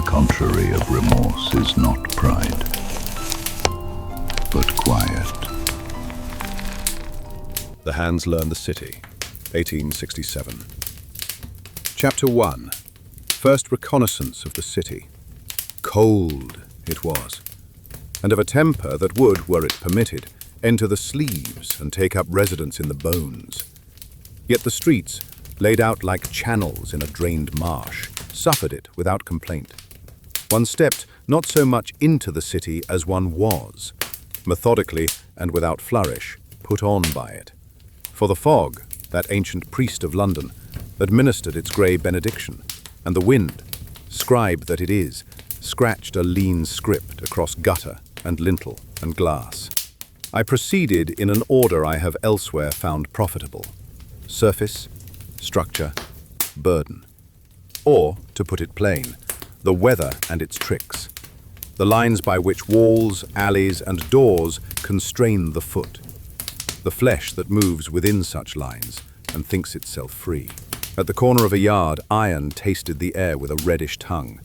contrary of remorse is not pride, but quiet. The Hands Learn the City, 1867. Chapter 1. First Reconnaissance of the City. Cold it was, and of a temper that would, were it permitted, enter the sleeves and take up residence in the bones. Yet the streets, laid out like channels in a drained marsh, suffered it without complaint. One stepped not so much into the city as one was, methodically and without flourish, put on by it. For the fog, that ancient priest of London, administered its grey benediction, and the wind, scribe that it is, scratched a lean script across gutter and lintel and glass. I proceeded in an order I have elsewhere found profitable: surface, structure, burden. Or, to put it plain, the weather and its tricks, the lines by which walls, alleys, and doors constrain the foot, the flesh that moves within such lines and thinks itself free. At the corner of a yard, iron tasted the air with a reddish tongue.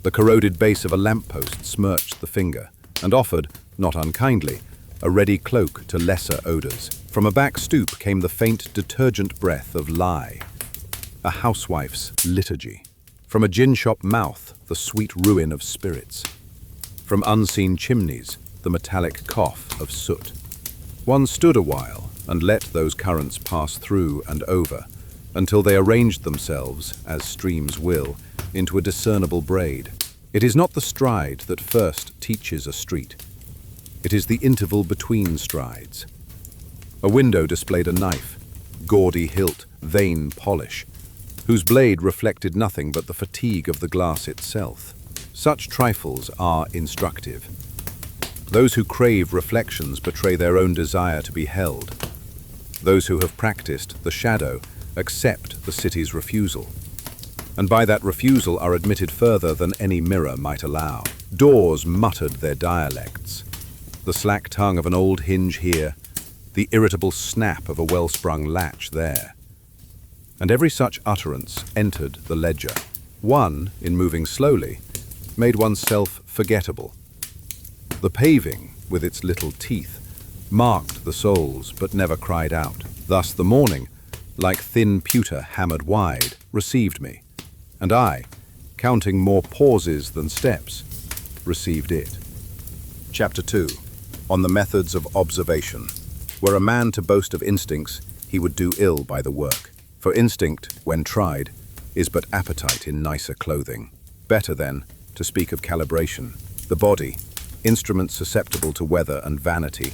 The corroded base of a lamppost smirched the finger, and offered, not unkindly, a ready cloak to lesser odours. From a back stoop came the faint detergent breath of lye, a housewife's liturgy. From a gin-shop mouth, the sweet ruin of spirits. From unseen chimneys, the metallic cough of soot. One stood a while and let those currents pass through and over, until they arranged themselves, as streams will, into a discernible braid. It is not the stride that first teaches a street. It is the interval between strides. A window displayed a knife, gaudy hilt, vain polish, whose blade reflected nothing but the fatigue of the glass itself. Such trifles are instructive. Those who crave reflections betray their own desire to be held. Those who have practiced the shadow accept the city's refusal, and by that refusal are admitted further than any mirror might allow. Doors muttered their dialects. The slack tongue of an old hinge here, the irritable snap of a well-sprung latch there. And every such utterance entered the ledger. One, in moving slowly, made oneself forgettable. The paving, with its little teeth, marked the soles but never cried out. Thus the morning, like thin pewter hammered wide, received me, and I, counting more pauses than steps, received it. Chapter 2. On the Methods of Observation. Were a man to boast of instincts, he would do ill by the work. For instinct, when tried, is but appetite in nicer clothing. Better, then, to speak of calibration. The body, instrument susceptible to weather and vanity,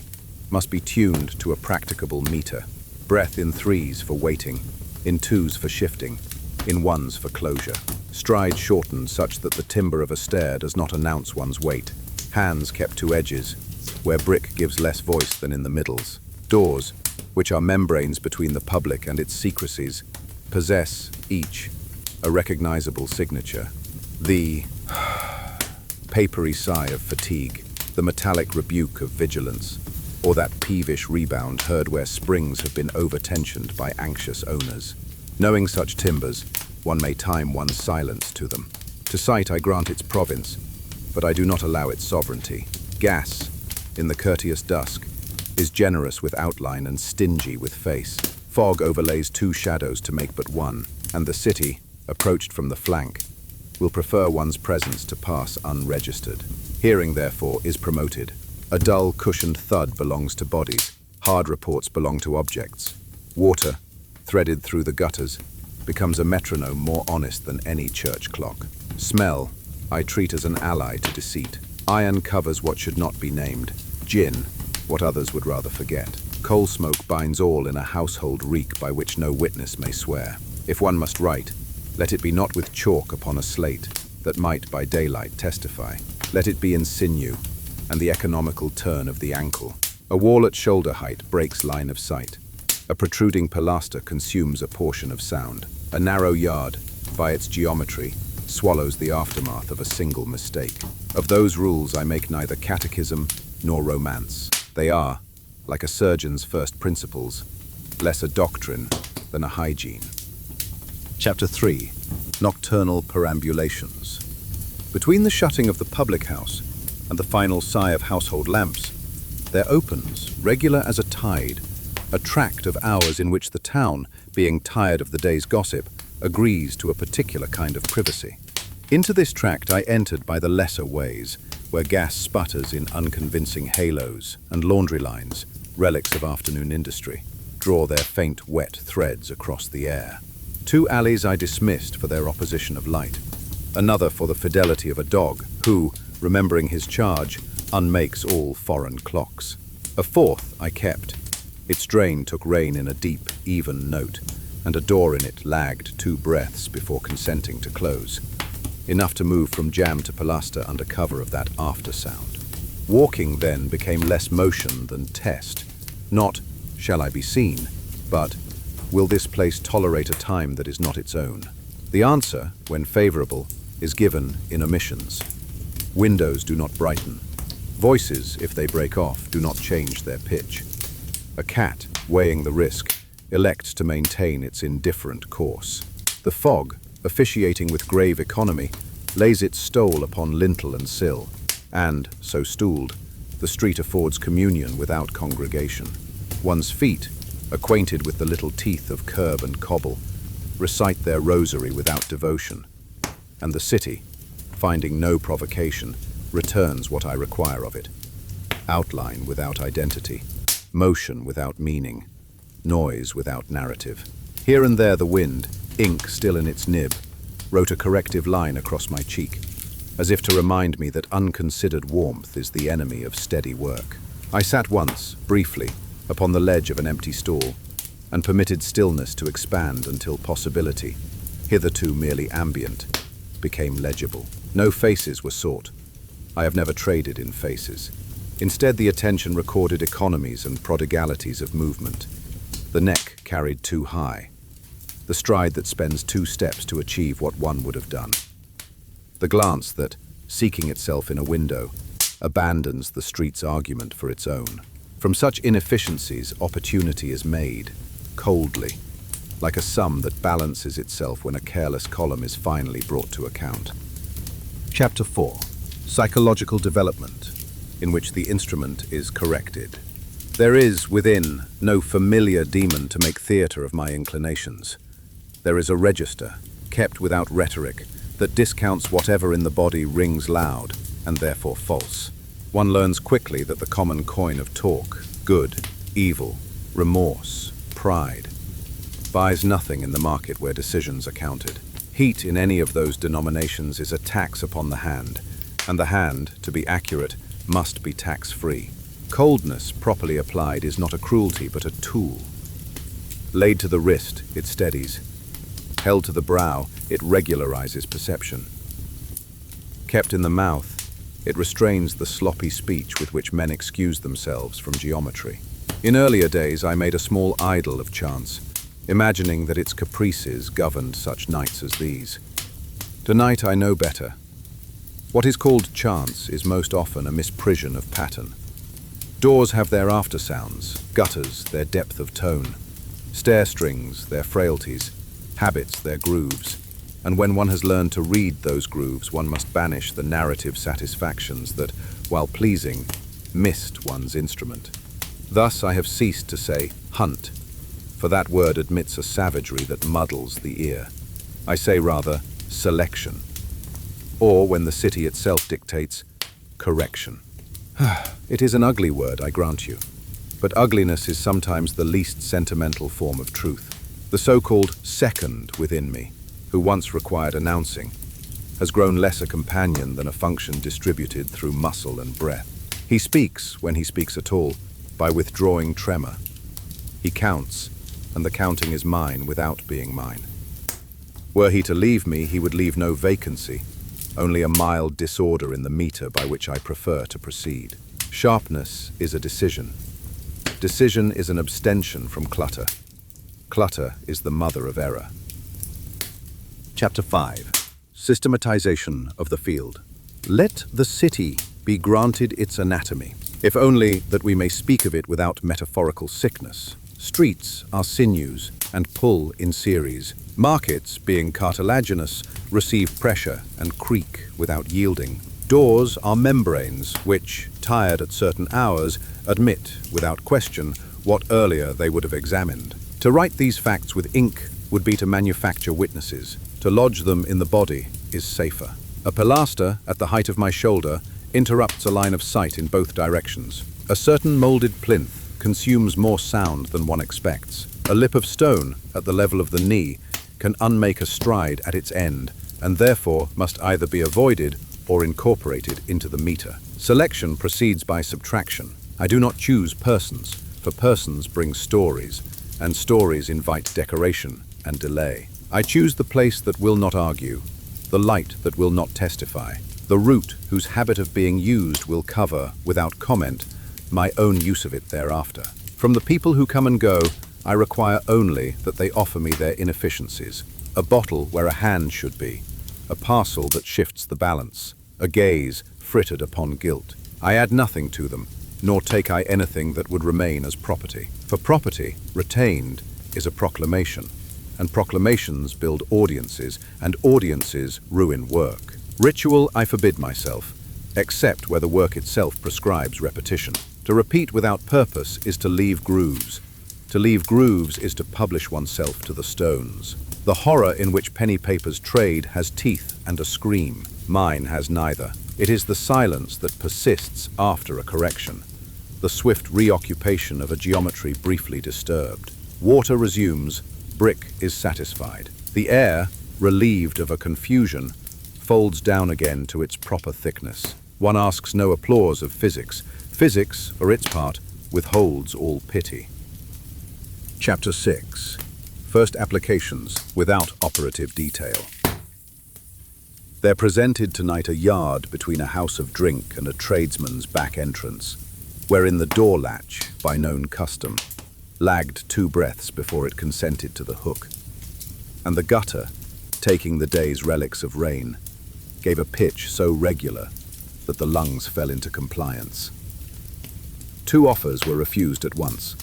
must be tuned to a practicable meter. Breath in threes for waiting, in twos for shifting, in ones for closure. Stride shortened such that the timber of a stair does not announce one's weight. Hands kept to edges, where brick gives less voice than in the middles. Doors, which are membranes between the public and its secrecies, possess, each, a recognizable signature. The papery sigh of fatigue, the metallic rebuke of vigilance, or that peevish rebound heard where springs have been over-tensioned by anxious owners. Knowing such timbers, one may time one's silence to them. To sight I grant its province, but I do not allow its sovereignty. Gas, in the courteous dusk, is generous with outline and stingy with face. Fog overlays two shadows to make but one, and the city, approached from the flank, will prefer one's presence to pass unregistered. Hearing, therefore, is promoted. A dull, cushioned thud belongs to bodies. Hard reports belong to objects. Water, threaded through the gutters, becomes a metronome more honest than any church clock. Smell, I treat as an ally to deceit. Iron covers what should not be named. Gin, what others would rather forget. Coal smoke binds all in a household reek by which no witness may swear. If one must write, let it be not with chalk upon a slate that might by daylight testify. Let it be in sinew and the economical turn of the ankle. A wall at shoulder height breaks line of sight. A protruding pilaster consumes a portion of sound. A narrow yard, by its geometry, swallows the aftermath of a single mistake. Of those rules I make neither catechism nor romance. They are, like a surgeon's first principles, less a doctrine than a hygiene. Chapter 3. Nocturnal Perambulations. Between the shutting of the public house and the final sigh of household lamps, there opens, regular as a tide, a tract of hours in which the town, being tired of the day's gossip, agrees to a particular kind of privacy. Into this tract I entered by the lesser ways, where gas sputters in unconvincing halos and laundry lines, relics of afternoon industry, draw their faint wet threads across the air. 2 alleys I dismissed for their opposition of light, another for the fidelity of a dog who, remembering his charge, unmakes all foreign clocks. A 4th I kept. Its drain took rain in a deep, even note, and a door in it lagged 2 breaths before consenting to close, enough to move from jam to pilaster under cover of that after sound. Walking then became less motion than test. Not, shall I be seen, but, will this place tolerate a time that is not its own? The answer, when favorable, is given in omissions. Windows do not brighten. Voices, if they break off, do not change their pitch. A cat, weighing the risk, elects to maintain its indifferent course. The fog, officiating with grave economy, lays its stole upon lintel and sill, and, so stooled, the street affords communion without congregation. One's feet, acquainted with the little teeth of curb and cobble, recite their rosary without devotion, and the city, finding no provocation, returns what I require of it. Outline without identity, motion without meaning, noise without narrative. Here and there the wind, ink still in its nib, wrote a corrective line across my cheek, as if to remind me that unconsidered warmth is the enemy of steady work. I sat once, briefly, upon the ledge of an empty stall, and permitted stillness to expand until possibility, hitherto merely ambient, became legible. No faces were sought. I have never traded in faces. Instead, the attention recorded economies and prodigalities of movement. The neck carried too high, the stride that spends 2 steps to achieve what one would have done. The glance that, seeking itself in a window, abandons the street's argument for its own. From such inefficiencies, opportunity is made, coldly, like a sum that balances itself when a careless column is finally brought to account. Chapter 4. Psychological Development, in which the instrument is corrected. There is, within, no familiar demon to make theatre of my inclinations. There is a register, kept without rhetoric, that discounts whatever in the body rings loud, and therefore false. One learns quickly that the common coin of talk, good, evil, remorse, pride, buys nothing in the market where decisions are counted. Heat in any of those denominations is a tax upon the hand, and the hand, to be accurate, must be tax-free. Coldness, properly applied, is not a cruelty but a tool. Laid to the wrist, it steadies. Held to the brow, it regularizes perception. Kept in the mouth, it restrains the sloppy speech with which men excuse themselves from geometry. In earlier days, I made a small idol of chance, imagining that its caprices governed such nights as these. Tonight I know better. What is called chance is most often a misprision of pattern. Doors have their after-sounds, gutters their depth of tone, stair strings their frailties, habits their grooves, and when one has learned to read those grooves, one must banish the narrative satisfactions that, while pleasing, missed one's instrument. Thus I have ceased to say hunt, for that word admits a savagery that muddles the ear. I say rather selection, or when the city itself dictates, correction. It is an ugly word, I grant you, but ugliness is sometimes the least sentimental form of truth. The so-called second within me, who once required announcing, has grown less a companion than a function distributed through muscle and breath. He speaks, when he speaks at all, by withdrawing tremor. He counts, and the counting is mine without being mine. Were he to leave me, he would leave no vacancy, only a mild disorder in the meter by which I prefer to proceed. Sharpness is a decision. Decision is an abstention from clutter. Clutter is the mother of error. Chapter 5. Systematization of the field. Let the city be granted its anatomy, if only that we may speak of it without metaphorical sickness. Streets are sinews, and pull in series. Markets, being cartilaginous, receive pressure and creak without yielding. Doors are membranes which, tired at certain hours, admit, without question, what earlier they would have examined. To write these facts with ink would be to manufacture witnesses. To lodge them in the body is safer. A pilaster at the height of my shoulder interrupts a line of sight in both directions. A certain molded plinth consumes more sound than one expects. A lip of stone at the level of the knee can unmake a stride at its end, and therefore must either be avoided or incorporated into the meter. Selection proceeds by subtraction. I do not choose persons, for persons bring stories, and stories invite decoration and delay. I choose the place that will not argue, the light that will not testify, the route whose habit of being used will cover, without comment, my own use of it thereafter. From the people who come and go, I require only that they offer me their inefficiencies, a bottle where a hand should be, a parcel that shifts the balance, a gaze frittered upon guilt. I add nothing to them, nor take I anything that would remain as property. For property, retained, is a proclamation, and proclamations build audiences, and audiences ruin work. Ritual I forbid myself, except where the work itself prescribes repetition. To repeat without purpose is to leave grooves. To leave grooves is to publish oneself to the stones. The horror in which penny papers trade has teeth and a scream. Mine has neither. It is the silence that persists after a correction, the swift reoccupation of a geometry briefly disturbed. Water resumes, brick is satisfied. The air, relieved of a confusion, folds down again to its proper thickness. One asks no applause of physics. Physics, for its part, withholds all pity. Chapter 6. First applications without operative detail. There presented tonight a yard between a house of drink and a tradesman's back entrance, wherein the door latch, by known custom, lagged 2 breaths before it consented to the hook, and the gutter, taking the day's relics of rain, gave a pitch so regular that the lungs fell into compliance. 2 offers were refused at once,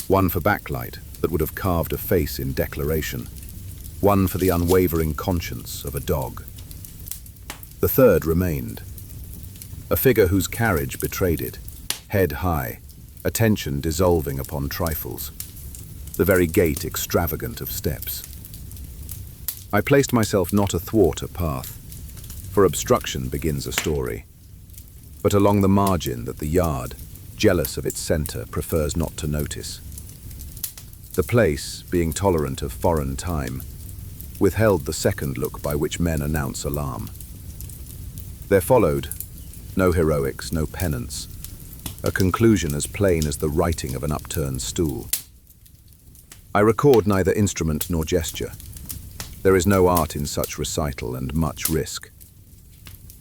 one for backlight that would have carved a face in declaration, one for the unwavering conscience of a dog. The third remained, a figure whose carriage betrayed it, head high, attention dissolving upon trifles, the very gait extravagant of steps. I placed myself not athwart a path, for obstruction begins a story, but along the margin that the yard, jealous of its centre, prefers not to notice. The place, being tolerant of foreign time, withheld the second look by which men announce alarm. There followed, no heroics, no penance, a conclusion as plain as the writing of an upturned stool. I record neither instrument nor gesture. There is no art in such recital and much risk.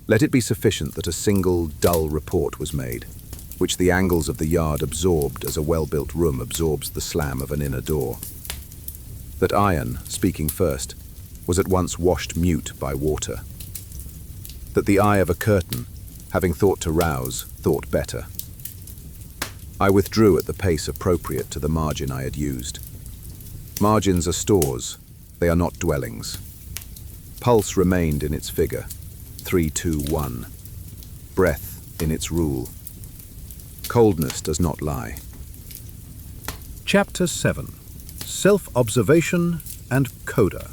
Let it be sufficient that a single, dull report was made, which the angles of the yard absorbed as a well-built room absorbs the slam of an inner door. That iron, speaking first, was at once washed mute by water. That the eye of a curtain, having thought to rouse, thought better. I withdrew at the pace appropriate to the margin I had used. Margins are stores, they are not dwellings. Pulse remained in its figure, 3, 2, 1. Breath in its rule. Coldness does not lie. Chapter 7. Self-observation and Coda.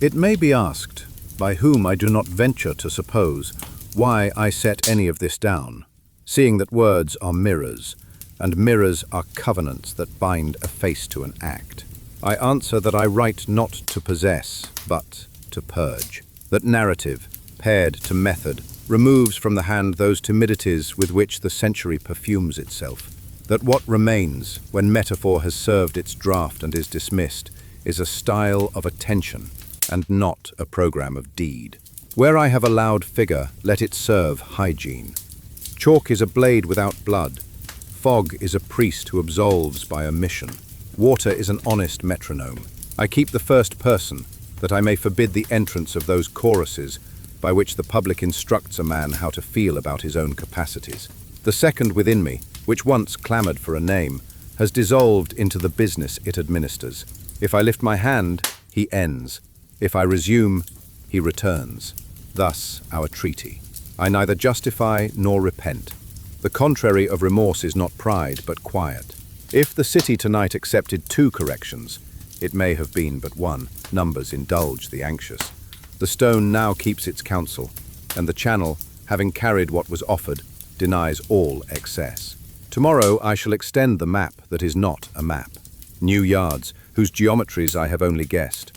It may be asked, by whom I do not venture to suppose, why I set any of this down, seeing that words are mirrors, and mirrors are covenants that bind a face to an act. I answer that I write not to possess, but to purge. That narrative, paired to method, removes from the hand those timidities with which the century perfumes itself. That what remains, when metaphor has served its draught and is dismissed, is a style of attention, and not a program of deed. Where I have allowed figure, let it serve hygiene. Chalk is a blade without blood. Fog is a priest who absolves by omission. Water is an honest metronome. I keep the first person, that I may forbid the entrance of those choruses by which the public instructs a man how to feel about his own capacities. The second within me, which once clamoured for a name, has dissolved into the business it administers. If I lift my hand, he ends. If I resume, he returns. Thus our treaty. I neither justify nor repent. The contrary of remorse is not pride, but quiet. If the city tonight accepted 2 corrections, it may have been but 1. Numbers indulge the anxious. The stone now keeps its counsel, and the channel, having carried what was offered, denies all excess. Tomorrow I shall extend the map that is not a map. New yards, whose geometries I have only guessed.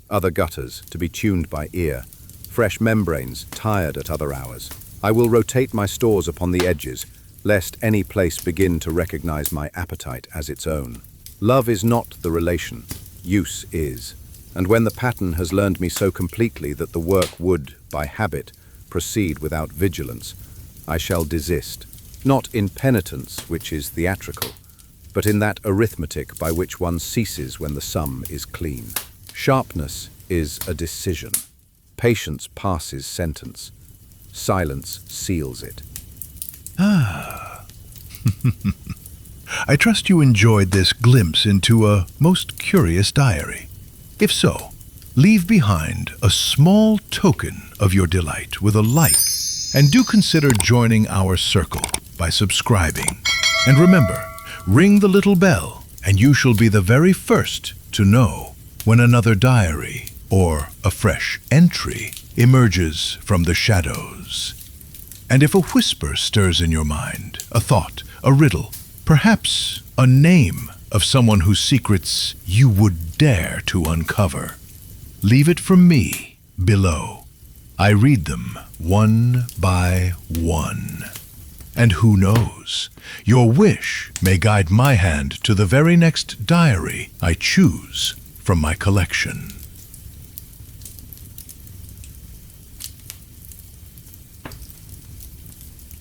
Other gutters, to be tuned by ear. Fresh membranes, tired at other hours. I will rotate my stores upon the edges, lest any place begin to recognize my appetite as its own. Love is not the relation, use is. And when the pattern has learned me so completely that the work would, by habit, proceed without vigilance, I shall desist, not in penitence, which is theatrical, but in that arithmetic by which one ceases when the sum is clean. Sharpness is a decision. Patience passes sentence. Silence seals it. Ah. I trust you enjoyed this glimpse into a most curious diary. If so, leave behind a small token of your delight with a like, and do consider joining our circle by subscribing. And remember, ring the little bell, and you shall be the very first to know when another diary or a fresh entry emerges from the shadows. And if a whisper stirs in your mind, a thought, a riddle, perhaps a name of someone whose secrets you would dare to uncover, leave it for me below. I read them one by one. And who knows, your wish may guide my hand to the very next diary I choose from my collection.